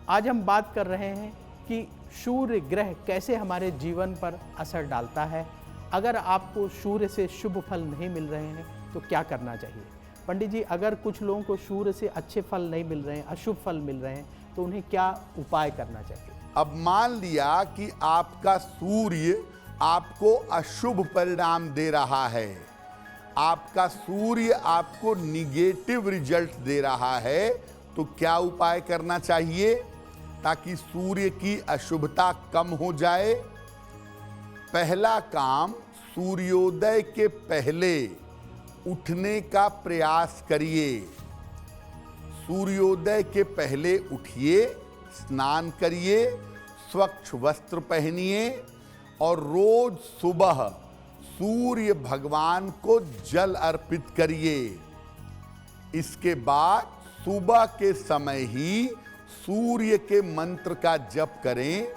आज हम बात कर रहे हैं कि सूर्य ग्रह कैसे हमारे जीवन पर असर डालता है। अगर आपको सूर्य से शुभ फल नहीं मिल रहे हैं तो क्या करना चाहिए? पंडित जी, अगर कुछ लोगों को सूर्य से अच्छे फल नहीं मिल रहे हैं, अशुभ फल मिल रहे हैं, तो उन्हें क्या उपाय करना चाहिए? अब मान लिया कि आपका सूर्य आपको अशुभ परिणाम दे रहा है, आपका सूर्य आपको निगेटिव रिजल्ट दे रहा है, तो क्या उपाय करना चाहिए ताकि सूर्य की अशुभता कम हो जाए? पहला काम, सूर्योदय के पहले उठने का प्रयास करिए। सूर्योदय के पहले उठिए, स्नान करिए, स्वच्छ वस्त्र पहनिए और रोज सुबह सूर्य भगवान को जल अर्पित करिए। इसके बाद सुबह के समय ही सूर्य के मंत्र का जप करें।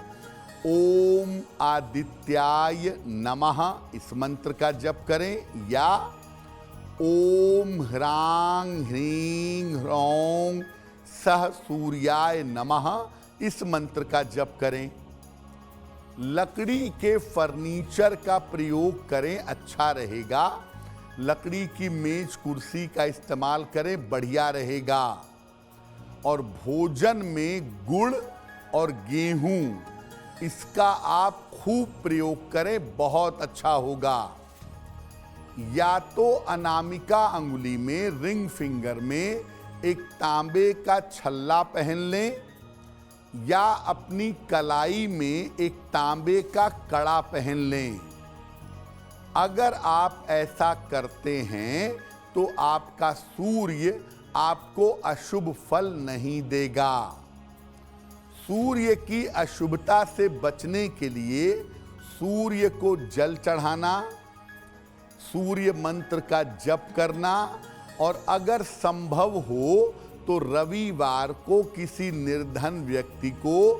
ओम आदित्याय नमः, इस मंत्र का जप करें, या ओम ह्रां ह्रीं ह्रौं सह सूर्याय नमः, इस मंत्र का जप करें। लकड़ी के फर्नीचर का प्रयोग करें, अच्छा रहेगा। लकड़ी की मेज कुर्सी का इस्तेमाल करें, बढ़िया रहेगा। और भोजन में गुड़ और गेहूं, इसका आप खूब प्रयोग करें, बहुत अच्छा होगा। या तो अनामिका अंगुली में, रिंग फिंगर में एक तांबे का छल्ला पहन लें, या अपनी कलाई में एक तांबे का कड़ा पहन लें। अगर आप ऐसा करते हैं तो आपका सूर्य आपको अशुभ फल नहीं देगा। सूर्य की अशुभता से बचने के लिए सूर्य को जल चढ़ाना, सूर्य मंत्र का जप करना, और अगर संभव हो तो रविवार को किसी निर्धन व्यक्ति को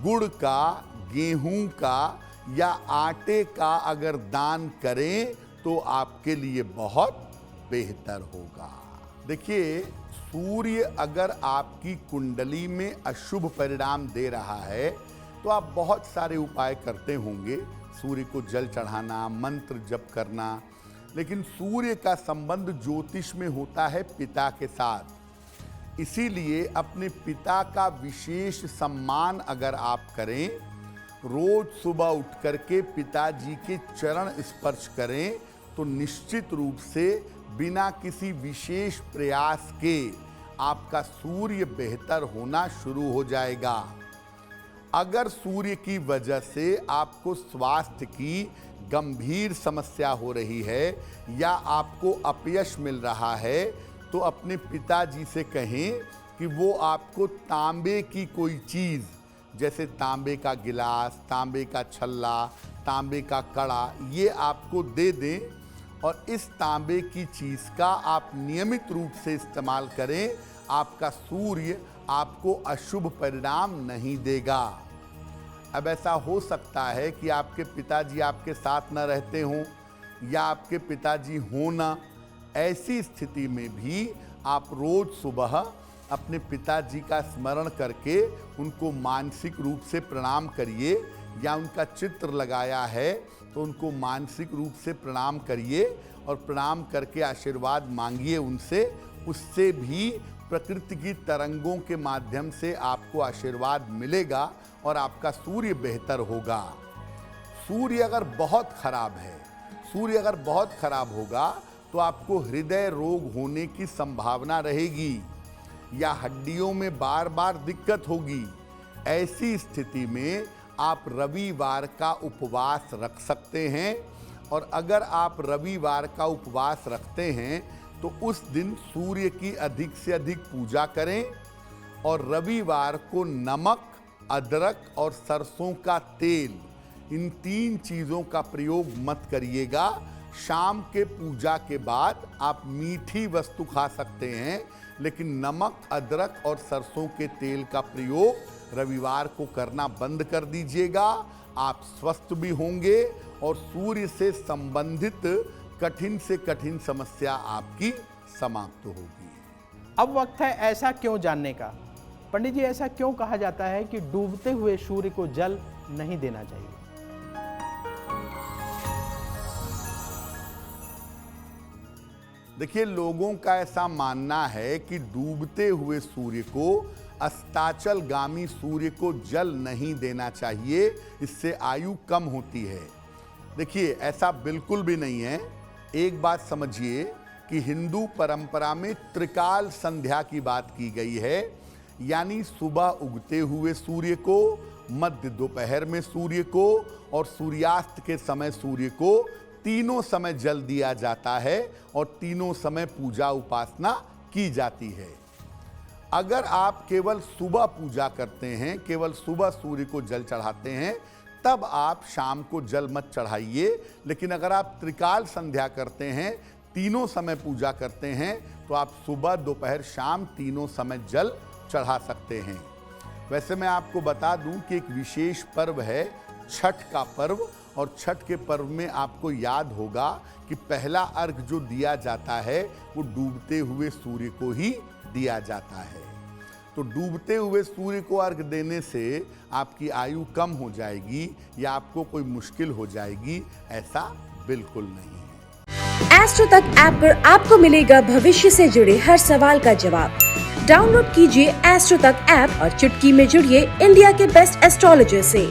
गुड़ का, गेहूं का या आटे का अगर दान करें तो आपके लिए बहुत बेहतर होगा। देखिए, सूर्य अगर आपकी कुंडली में अशुभ परिणाम दे रहा है तो आप बहुत सारे उपाय करते होंगे, सूर्य को जल चढ़ाना, मंत्र जप करना, लेकिन सूर्य का संबंध ज्योतिष में होता है पिता के साथ। इसीलिए अपने पिता का विशेष सम्मान अगर आप करें, रोज सुबह उठ करके पिताजी के चरण स्पर्श करें, तो निश्चित रूप से बिना किसी विशेष प्रयास के आपका सूर्य बेहतर होना शुरू हो जाएगा। अगर सूर्य की वजह से आपको स्वास्थ्य की गंभीर समस्या हो रही है या आपको अपयश मिल रहा है, तो अपने पिताजी से कहें कि वो आपको तांबे की कोई चीज़, जैसे तांबे का गिलास, तांबे का छल्ला, तांबे का कड़ा, ये आपको दे दें, और इस तांबे की चीज़ का आप नियमित रूप से इस्तेमाल करें। आपका सूर्य आपको अशुभ परिणाम नहीं देगा। अब ऐसा हो सकता है कि आपके पिताजी आपके साथ न रहते हों या आपके पिताजी हों ना, ऐसी स्थिति में भी आप रोज सुबह अपने पिताजी का स्मरण करके उनको मानसिक रूप से प्रणाम करिए, या उनका चित्र लगाया है तो उनको मानसिक रूप से प्रणाम करिए और प्रणाम करके आशीर्वाद मांगिए उनसे। उससे भी प्रकृति की तरंगों के माध्यम से आपको आशीर्वाद मिलेगा और आपका सूर्य बेहतर होगा। सूर्य अगर बहुत खराब है, सूर्य अगर बहुत खराब होगा तो आपको हृदय रोग होने की संभावना रहेगी या हड्डियों में बार बार दिक्कत होगी। ऐसी स्थिति में आप रविवार का उपवास रख सकते हैं, और अगर आप रविवार का उपवास रखते हैं तो उस दिन सूर्य की अधिक से अधिक पूजा करें, और रविवार को नमक, अदरक और सरसों का तेल, इन 3 चीज़ों का प्रयोग मत करिएगा। शाम के पूजा के बाद आप मीठी वस्तु खा सकते हैं, लेकिन नमक, अदरक और सरसों के तेल का प्रयोग रविवार को करना बंद कर दीजिएगा। आप स्वस्थ भी होंगे और सूर्य से संबंधित कठिन से कठिन समस्या आपकी समाप्त होगी। अब वक्त है ऐसा क्यों जानने का। पंडित जी, ऐसा क्यों कहा जाता है कि डूबते हुए सूर्य को जल नहीं देना चाहिए? देखिए, लोगों का ऐसा मानना है कि डूबते हुए सूर्य को, अस्ताचलगामी सूर्य को जल नहीं देना चाहिए, इससे आयु कम होती है। देखिए, ऐसा बिल्कुल भी नहीं है। एक बात समझिए कि हिंदू परंपरा में त्रिकाल संध्या की बात की गई है, यानी सुबह उगते हुए सूर्य को, मध्य दोपहर में सूर्य को और सूर्यास्त के समय सूर्य को, तीनों समय जल दिया जाता है और तीनों समय पूजा उपासना की जाती है। अगर आप केवल सुबह पूजा करते हैं, केवल सुबह सूर्य को जल चढ़ाते हैं, तब आप शाम को जल मत चढ़ाइए। लेकिन अगर आप त्रिकाल संध्या करते हैं, तीनों समय पूजा करते हैं, तो आप सुबह दोपहर शाम तीनों समय जल चढ़ा सकते हैं। वैसे मैं आपको बता दूं कि एक विशेष पर्व है छठ का पर्व, और छठ के पर्व में आपको याद होगा कि पहला अर्घ जो दिया जाता है वो डूबते हुए सूर्य को ही दिया जाता है। तो डूबते हुए सूर्य को अर्घ देने से आपकी आयु कम हो जाएगी या आपको कोई मुश्किल हो जाएगी, ऐसा बिल्कुल नहीं है। एस्ट्रो तक ऐप पर आपको मिलेगा भविष्य से जुड़े हर सवाल का जवाब। डाउनलोड कीजिए एस्ट्रो तक ऐप और चुटकी में जुड़िए इंडिया के बेस्ट एस्ट्रोलॉजर से।